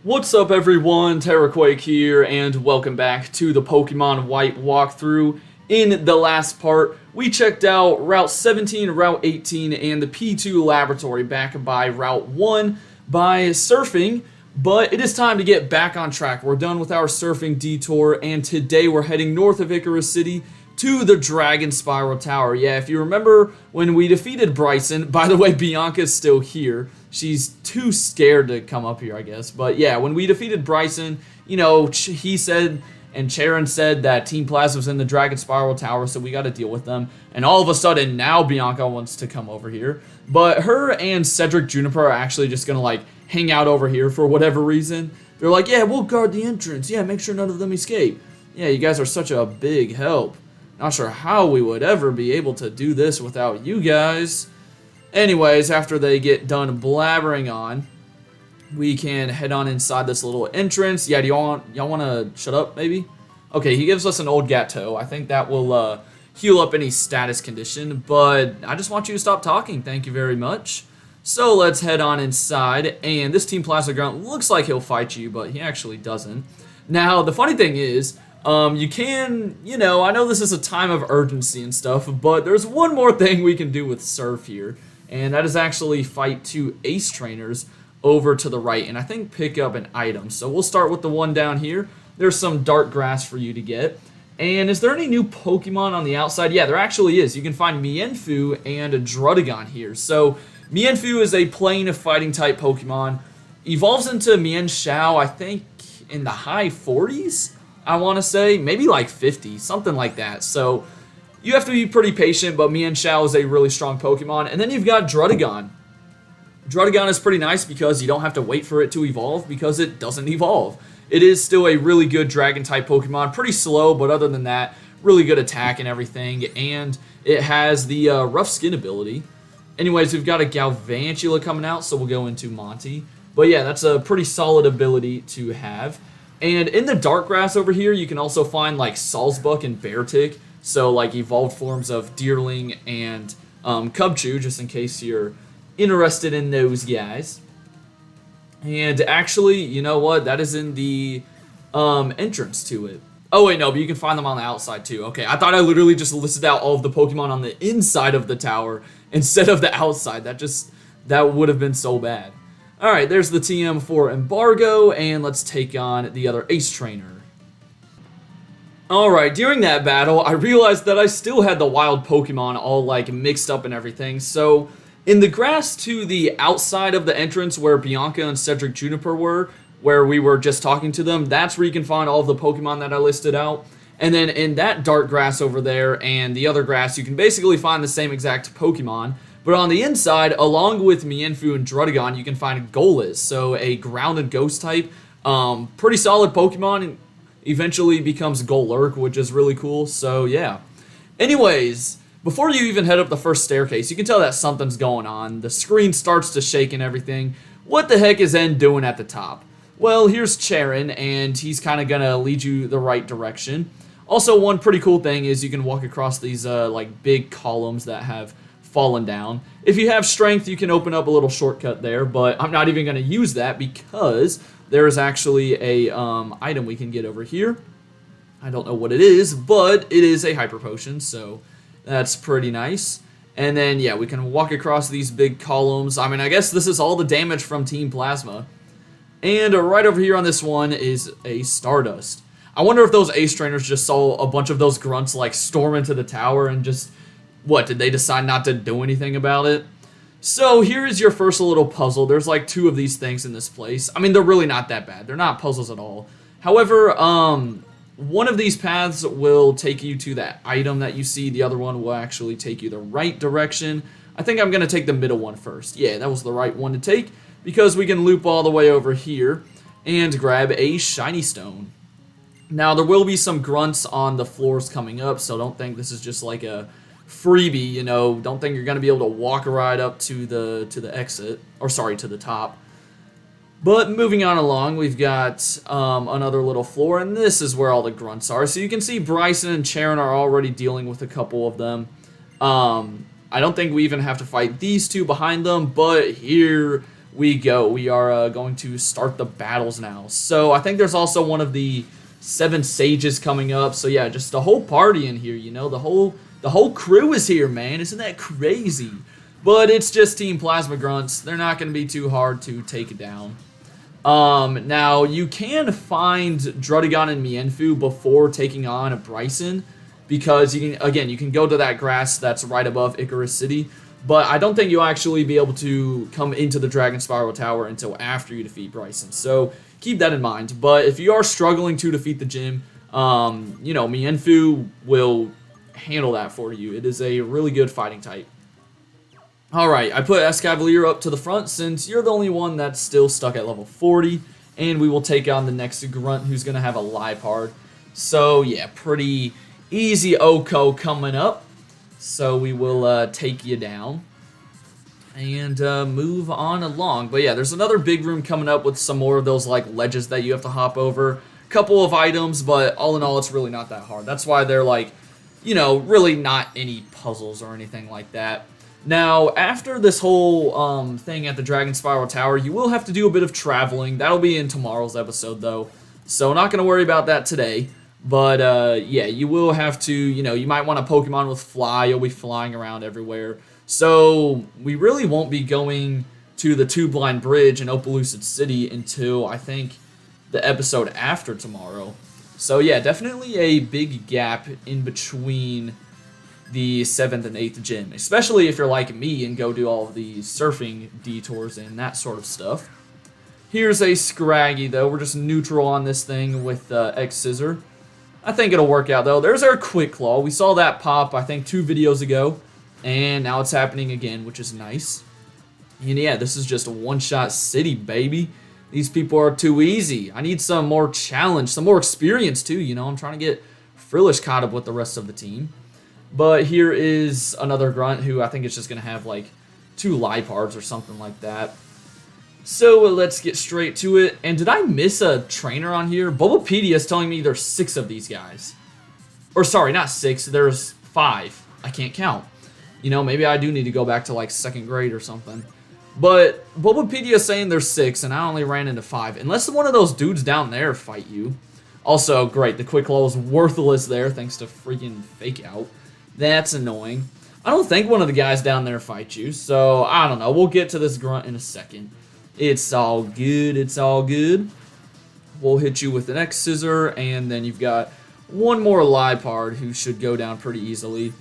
What's up everyone, Terraquake here, and welcome back to the Pokemon White walkthrough. In the last part, we checked out Route 17, Route 18, and the P2 Laboratory back by Route 1 by surfing, but it is time to get back on track. We're done with our surfing detour, and today we're heading north of Icarus City to the Dragonspiral Tower. Yeah, if you remember when we defeated Bryson, by the way, Bianca's still here. She's too scared to come up here, I guess. But yeah, when we defeated Bryson, you know, he said and Charon said that Team Plasma was in the Dragonspiral Tower, so we got to deal with them. And all of a sudden, now Bianca wants to come over here. But her and Cedric Juniper are actually just going to, like, hang out over here for whatever reason. They're like, yeah, we'll guard the entrance. Yeah, make sure none of them escape. Yeah, you guys are such a big help. Not sure how we would ever be able to do this without you guys. Anyways, after they get done blabbering on, we can head on inside this little entrance. Yeah, do y'all want to shut up, maybe? Okay, he gives us an old Gateau. I think that will heal up any status condition, but I just want you to stop talking. Thank you very much. So let's head on inside, and this Team Plasma Grunt looks like he'll fight you, but he actually doesn't. Now, the funny thing is, you can, you know, I know this is a time of urgency and stuff, but there's one more thing we can do with Surf here, and that is actually fight two Ace Trainers over to the right, and I think pick up an item. So we'll start with the one down here. There's some dark grass for you to get. And is there any new Pokemon on the outside? Yeah, there actually is. You can find Mienfoo and a Druddigon here. So Mienfoo is a plain fighting type Pokemon. Evolves into Mienshao, I think, in the high 40s? I want to say, maybe like 50, something like that. So you have to be pretty patient, but Mienshao is a really strong Pokemon. And then you've got Druddigon. Druddigon is pretty nice because you don't have to wait for it to evolve because it doesn't evolve. It is still a really good Dragon-type Pokemon, pretty slow, but other than that, really good attack and everything, and it has the Rough Skin ability. Anyways, we've got a Galvantula coming out, so we'll go into Monty. But yeah, that's a pretty solid ability to have. And in the dark grass over here, you can also find like Salzbuck and Beartic, so like evolved forms of Deerling and Cubchoo, just in case you're interested in those guys. And actually, you know what? That is in the entrance to it. Oh wait, no, but you can find them on the outside too. Okay, I thought I literally just listed out all of the Pokemon on the inside of the tower instead of the outside. That would have been so bad. Alright, there's the TM for Embargo, and let's take on the other Ace Trainer. Alright, during that battle, I realized that I still had the wild Pokemon all like mixed up and everything, so in the grass to the outside of the entrance where Bianca and Cedric Juniper were, where we were just talking to them, that's where you can find all of the Pokemon that I listed out. And then in that dark grass over there and the other grass, you can basically find the same exact Pokemon. But on the inside, along with Mienfoo and Druddigon, you can find Golez, so a grounded ghost type. Pretty solid Pokemon, and eventually becomes Golurk, which is really cool, so yeah. Anyways, before you even head up the first staircase, you can tell that something's going on. The screen starts to shake and everything. What the heck is N doing at the top? Well, here's Charon, and he's kind of going to lead you the right direction. Also, one pretty cool thing is you can walk across these like big columns that have fallen down. If you have strength, you can open up a little shortcut there, but I'm not even going to use that because there is actually a item we can get over here. I don't know what it is, but it is a Hyper Potion, so that's pretty nice. And then, yeah, we can walk across these big columns. I mean, I guess this is all the damage from Team Plasma. And right over here on this one is a Stardust. I wonder if those Ace Trainers just saw a bunch of those grunts, like, storm into the tower and just, what, did they decide not to do anything about it? So, here is your first little puzzle. There's, like, two of these things in this place. I mean, they're really not that bad. They're not puzzles at all. However, one of these paths will take you to that item that you see. The other one will actually take you the right direction. I think I'm going to take the middle one first. Yeah, that was the right one to take because we can loop all the way over here and grab a shiny stone. Now, there will be some grunts on the floors coming up, so don't think this is just like a freebie, you know. Don't think you're going to be able to walk right up to the exit, or sorry, to the top. But moving on along, we've got another little floor, and this is where all the grunts are. So you can see Bryson and Charon are already dealing with a couple of them. I don't think we even have to fight these two behind them, but here we go. We are going to start the battles now. So I think there's also one of the 7 sages coming up. So yeah, just the whole party in here, you know, the whole crew is here, man. Isn't that crazy? But it's just Team Plasma Grunts. They're not going to be too hard to take down. Now, you can find Drudigon and Mienfu before taking on a Bryson, because you can go to that grass that's right above Icarus City, but I don't think you'll actually be able to come into the Dragonspiral Tower until after you defeat Bryson, so keep that in mind. But if you are struggling to defeat the gym, you know, Mienfu will handle that for you. It is a really good fighting type. Alright, I put Escavalier up to the front since you're the only one that's still stuck at level 40, and we will take on the next Grunt who's going to have a Liepard. So yeah, pretty easy Oko coming up. So we will take you down and move on along. But yeah, there's another big room coming up with some more of those like ledges that you have to hop over. Couple of items, but all in all, it's really not that hard. That's why they're like, you know, really not any puzzles or anything like that. Now, after this whole thing at the Dragonspiral Tower, you will have to do a bit of traveling. That'll be in tomorrow's episode, though. So, not going to worry about that today. But, yeah, you will have to, you know, you might want a Pokemon with Fly. You'll be flying around everywhere. So, we really won't be going to the Two-Blind Bridge in Opelucid City until, I think, the episode after tomorrow. So, yeah, definitely a big gap in between the 7th and 8th gym, especially if you're like me and go do all of the surfing detours and that sort of stuff. Here's a Scraggy, though. We're just neutral on this thing with X-Scissor. I think it'll work out, though. There's our Quick Claw. We saw that pop, I think, 2 videos ago, and now it's happening again, which is nice. And yeah, this is just a one-shot city, baby. These people are too easy. I need some more challenge, some more experience, too, you know. I'm trying to get Frillish caught up with the rest of the team. But here is another Grunt who I think is just going to have like 2 Liepards or something like that. So let's get straight to it. And did I miss a trainer on here? Bulbapedia is telling me there's 6 of these guys. Or sorry, not 6, there's 5. I can't count. You know, maybe I do need to go back to like 2nd grade or something. But Bulbapedia is saying there's 6 and I only ran into 5. Unless one of those dudes down there fight you. Also, great, the Quick Claw is worthless there thanks to freaking Fake Out. That's annoying. I don't think one of the guys down there fight you, so I don't know. We'll get to this Grunt in a second. It's all good. It's all good. We'll hit you with an X-Scissor, and then you've got one more Liepard who should go down pretty easily.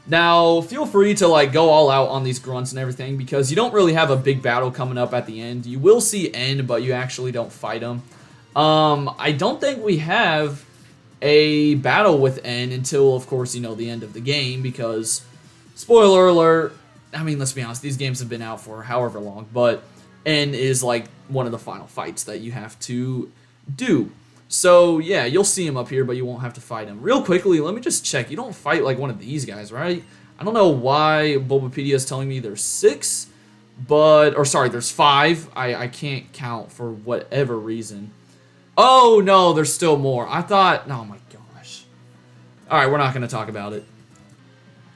Now, feel free to like go all out on these Grunts and everything because you don't really have a big battle coming up at the end. You will see N, but you actually don't fight him. I don't think we have a battle with N until, of course, you know, the end of the game because, spoiler alert, I mean, let's be honest, these games have been out for however long, but N is like one of the final fights that you have to do. So, yeah, you'll see him up here, but you won't have to fight him. Real quickly, let me just check. You don't fight like one of these guys, right? I don't know why Bulbapedia is telling me there's 6, but, or sorry, there's 5. I can't count for whatever reason. Oh, no, there's still more. I thought, oh my gosh. Alright, we're not going to talk about it.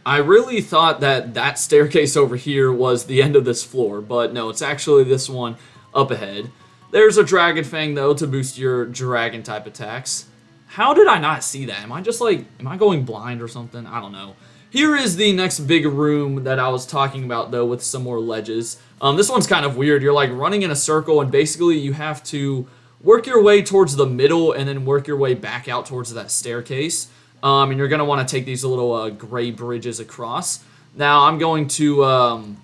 I really thought that that staircase over here was the end of this floor, but no, it's actually this one up ahead. There's a Dragon Fang, though, to boost your Dragon-type attacks. How did I not see that? Am I just like, am I going blind or something? I don't know. Here is the next big room that I was talking about, though, with some more ledges. This one's kind of weird. You're like running in a circle, and basically you have to work your way towards the middle and then work your way back out towards that staircase. And you're going to want to take these little gray bridges across. Now, I'm going to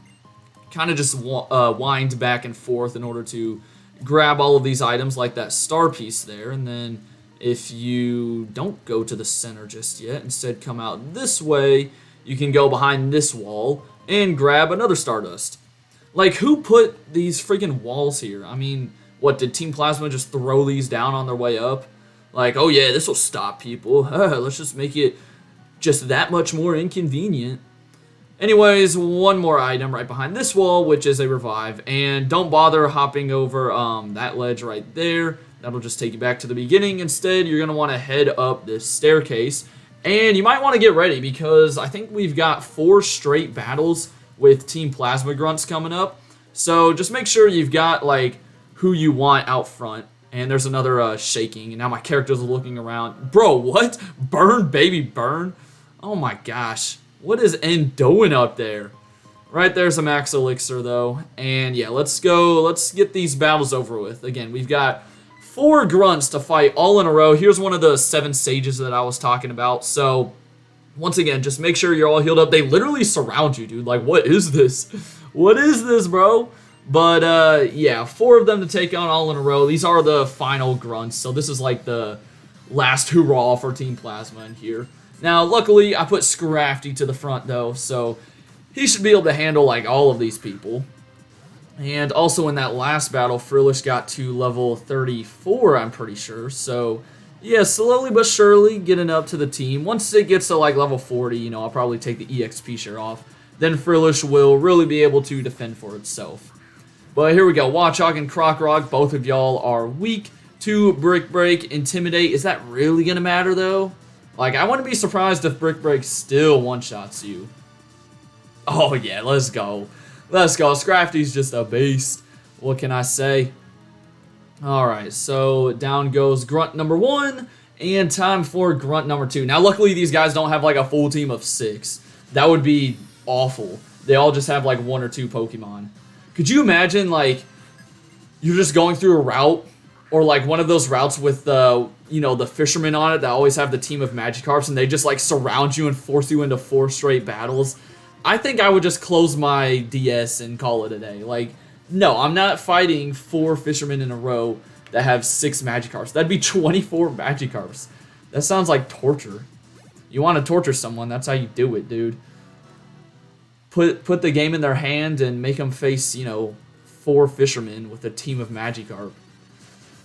kind of just wind back and forth in order to grab all of these items like that star piece there. And then if you don't go to the center just yet, instead come out this way, you can go behind this wall and grab another Stardust. Like, who put these freaking walls here? I mean, what, did Team Plasma just throw these down on their way up? Like, oh yeah, this will stop people. Let's just make it just that much more inconvenient. Anyways, one more item right behind this wall, which is a revive. And don't bother hopping over that ledge right there. That'll just take you back to the beginning. Instead, you're going to want to head up this staircase. And you might want to get ready because I think we've got 4 straight battles with Team Plasma Grunts coming up. So just make sure you've got like who you want out front. And there's another shaking, and now my character's looking around. Bro, what? Burn, baby, burn? Oh my gosh. What is N doing up there? Right there's a max elixir, though. And yeah, let's go. Let's get these battles over with. Again, we've got 4 grunts to fight all in a row. Here's one of the 7 sages that I was talking about. So, once again, just make sure you're all healed up. They literally surround you, dude. Like, what is this? What is this, bro? But, yeah, 4 of them to take on all in a row. These are the final grunts, so this is like the last hurrah for Team Plasma in here. Now, luckily, I put Scrafty to the front, though, so he should be able to handle, like, all of these people. And also in that last battle, Frillish got to level 34, I'm pretty sure. So, yeah, slowly but surely getting up to the team. Once it gets to, like, level 40, you know, I'll probably take the EXP share off. Then Frillish will really be able to defend for itself. But here we go. Watchog and Crocrog, both of y'all are weak to Brick Break. Intimidate, is that really going to matter, though? Like, I wouldn't be surprised if Brick Break still one-shots you. Oh, yeah, let's go. Let's go. Scrafty's just a beast. What can I say? Alright, so down goes Grunt number 1, and time for Grunt number 2. Now, luckily, these guys don't have, like, a full team of 6. That would be awful. They all just have, like, 1 or 2 Pokemon. Could you imagine, like, you're just going through a route, or, like, one of those routes with, you know, the fishermen on it that always have the team of Magikarps, and they just, like, surround you and force you into 4 straight battles? I think I would just close my DS and call it a day. Like, no, I'm not fighting 4 fishermen in a row that have 6 Magikarps. That'd be 24 Magikarps. That sounds like torture. You want to torture someone, that's how you do it, dude. Put the game in their hand and make them face, you know, 4 fishermen with a team of Magikarp.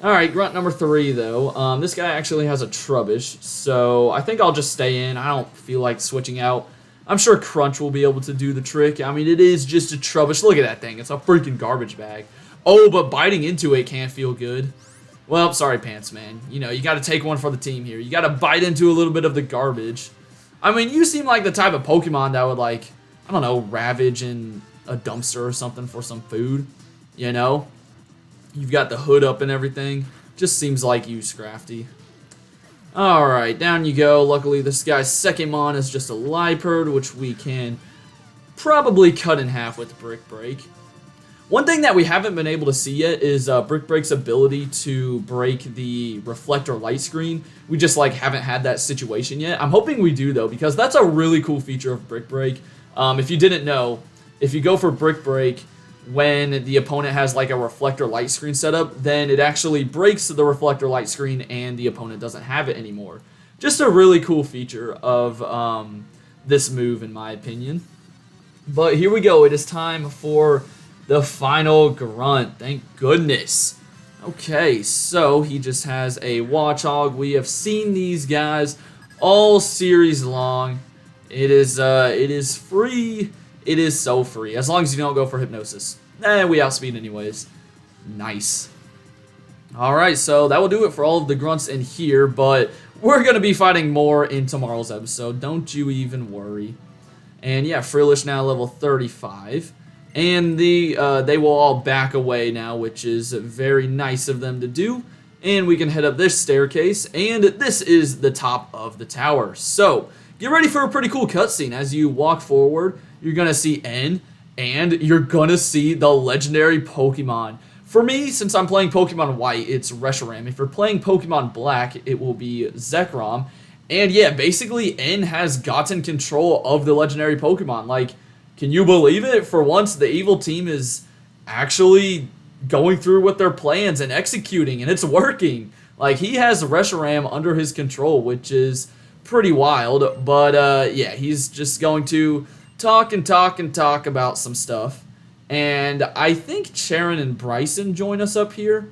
Alright, Grunt number 3, though. This guy actually has a Trubbish, so I think I'll just stay in. I don't feel like switching out. I'm sure Crunch will be able to do the trick. I mean, it is just a Trubbish. Look at that thing. It's a freaking garbage bag. Oh, but biting into it can't feel good. Well, sorry, Pants Man. You know, you got to take one for the team here. You got to bite into a little bit of the garbage. I mean, you seem like the type of Pokemon that would, like, I don't know, ravage in a dumpster or something for some food. You know? You've got the hood up and everything. Just seems like you, Scrafty. Alright, down you go. Luckily, this guy's second mon is just a Liepard, which we can probably cut in half with Brick Break. One thing that we haven't been able to see yet is Brick Break's ability to break the reflector light screen. We just, like, haven't had that situation yet. I'm hoping we do, though, because that's a really cool feature of Brick Break. If you didn't know, if you go for Brick Break when the opponent has, like, a reflector light screen set up, then it actually breaks the reflector light screen and the opponent doesn't have it anymore. Just a really cool feature of this move, in my opinion. But here we go. It is time for the final Grunt. Thank goodness. Okay, so he just has a Watchog. We have seen these guys all series long. It is free. It is so free. As long as you don't go for Hypnosis. We outspeed anyways. Nice. Alright, so that will do it for all of the Grunts in here, but we're going to be fighting more in tomorrow's episode. Don't you even worry. And yeah, Frillish now level 35. And they will all back away now, which is very nice of them to do. And we can head up this staircase, and this is the top of the tower. So, get ready for a pretty cool cutscene. As you walk forward, you're going to see N, and you're going to see the legendary Pokemon. For me, since I'm playing Pokemon White, it's Reshiram. If you're playing Pokemon Black, it will be Zekrom. And yeah, basically, N has gotten control of the legendary Pokemon. Like, can you believe it? For once, the evil team is actually going through with their plans and executing, and it's working. Like, he has Reshiram under his control, which is pretty wild. But yeah, he's just going to talk and talk and talk about some stuff. And I think Charon and Bryson join us up here.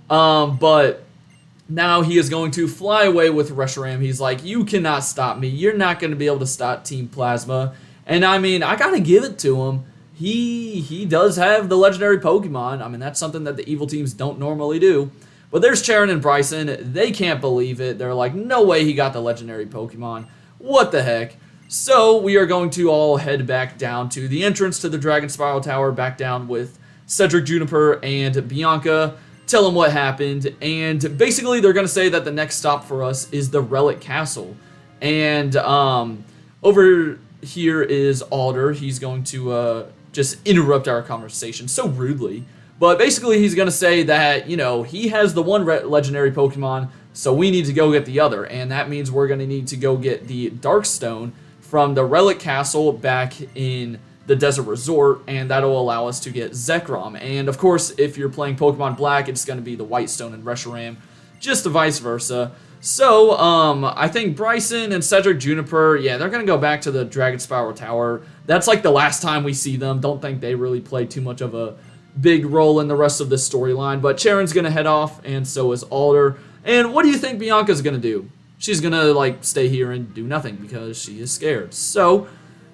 But now he is going to fly away with Reshiram. He's like, you cannot stop me. You're not going to be able to stop Team Plasma. And I mean, I got to give it to him. He does have the legendary Pokemon. I mean, that's something that the evil teams don't normally do. But there's Charon and Bryson. They can't believe it. They're like, no way he got the legendary Pokemon. What the heck? So we are going to all head back down to the entrance to the Dragonspiral Tower, back down with Cedric, Juniper, and Bianca, tell them what happened, and basically they're going to say that the next stop for us is the Relic Castle. And over here is Alder. He's going to just interrupt our conversation so rudely. But basically he's going to say that, you know, he has the one legendary Pokemon, so we need to go get the other. And that means we're going to need to go get the Darkstone from the Relic Castle back in the Desert Resort, and that'll allow us to get Zekrom. And of course, if you're playing Pokemon Black, it's going to be the White Stone and Reshiram, just the vice versa. So, I think Bryson and Cedric, Juniper, yeah, they're going to go back to the Dragonspiral Tower. That's like the last time we see them. Don't think they really play too much of a big role in the rest of this storyline. But Charon's going to head off, and so is Alder. And what do you think Bianca's going to do? She's going to, like, stay here and do nothing because she is scared. So,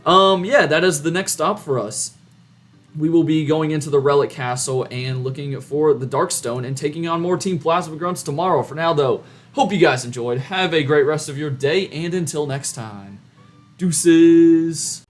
yeah, that is the next stop for us. We will be going into the Relic Castle and looking for the Darkstone and taking on more Team Plasma Grunts tomorrow. For now, though, hope you guys enjoyed. Have a great rest of your day, and until next time, deuces.